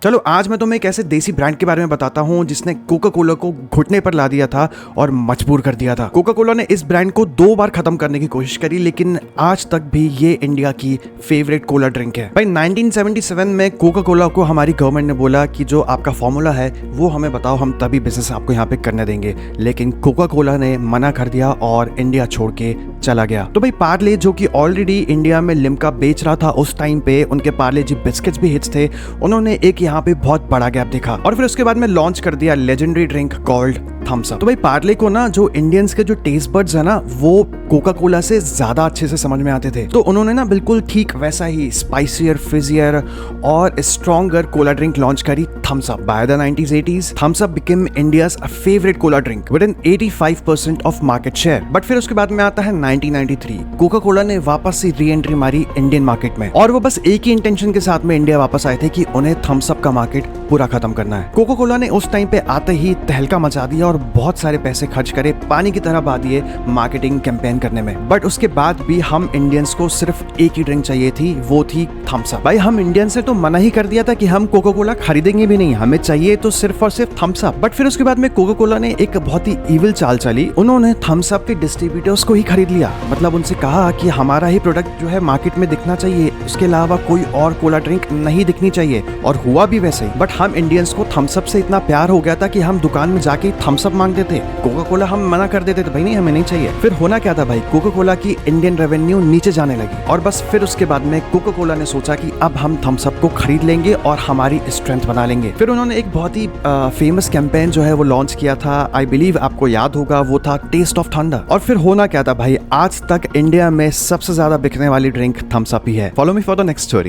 चलो आज मैं तुम्हें एक ऐसे देसी ब्रांड के बारे में बताता हूँ जिसने कोका कोला को घुटने पर ला दिया था और मजबूर कर दिया था। कोका कोला ने इस ब्रांड को 2 बार खत्म करने की कोशिश करी, लेकिन आज तक भी ये इंडिया की फेवरेट कोला ड्रिंक है। भाई 1977 में कोका कोला को हमारी गवर्नमेंट ने बोला कि जो आपका फॉर्मूला है वो हमें बताओ, हम तभी बिजनेस आपको यहाँ पे करने देंगे। लेकिन कोका कोला ने मना कर दिया और इंडिया छोड़ के चला गया। तो भाई पार्ले जो कि ऑलरेडी इंडिया में लिम्का बेच रहा था उस टाइम पे, उनके पार्ले जी बिस्किट्स भी हिट्स थे, उन्होंने एक यहाँ पे बहुत बड़ा गैप देखा और फिर उसके बाद में लॉन्च कर दिया legendary drink called Thums Up. तो भाई पार्ले को ना जो इंडियंस के जो टेस्ट बड्स है ना वो कोका कोला से ज्यादा अच्छे से समझ में आते थे, तो उन्होंने ना बिल्कुल ठीक वैसा ही स्पाइसियर, फिजियर और स्ट्रॉन्गर कोला ड्रिंक लॉन्च करी, Thums Up. By the 1980s Thums Up became India's favourite cola drink with an 85% of market share. But फिर उसके बाद में आता है 1993, कोका कोला ने वापस से री एंट्री मारी इंडियन मार्केट में, और वो बस एक ही इंटेंशन के साथ में इंडिया वापस आए थे कि उन्हें थम्स अप का मार्केट पूरा खत्म करना है। कोका कोला ने उस टाइम पे आते ही तहलका मचा दिया और बहुत सारे पैसे खर्च करे, पानी की तरह बहा दिए मार्केटिंग कैंपेन करने में। बट उसके बाद भी हम इंडियंस को सिर्फ एक ही ड्रिंक चाहिए थी, वो थी थम्स अप। भाई हम इंडियंस ने तो मना ही कर दिया था कि हम कोका कोला खरीदेंगे भी नहीं, हमें चाहिए तो सिर्फ और सिर्फ थम्स अप। बट फिर उसके बाद में कोका कोला ने एक बहुत ही इविल चाल चली, उन्होंने थम्स अप के डिस्ट्रीब्यूटर्स को ही खरीद लिया। मतलब उनसे कहा कि हमारा ही प्रोडक्ट जो है मार्केट में दिखना चाहिए, उसके अलावा कोई और कोला ड्रिंक नहीं दिखनी चाहिए, और हुआ भी वैसे ही। बट हम इंडियंस को थम्स अप से इतना प्यार हो गया था कि हम दुकान में जाके थम्स अप मांगते थे, कोका कोला हम मना कर देते थे, भाई नहीं हमें नहीं चाहिए। फिर होना क्या था भाई, कोका कोला की इंडियन रेवेन्यू नीचे जाने लगी, और बस फिर उसके बाद में कोका कोला ने सोचा कि अब हम थम्स अप को खरीद लेंगे और हमारी स्ट्रेंथ बना लेंगे। फिर उन्होंने एक बहुत ही फेमस कैंपेन जो है वो लॉन्च किया था, आई बिलीव आपको याद होगा, वो था टेस्ट ऑफ थंडर। और फिर होना क्या था भाई, आज तक इंडिया में सबसे ज्यादा बिकने वाली ड्रिंक थम्स अप ही है। Follow me for the next story.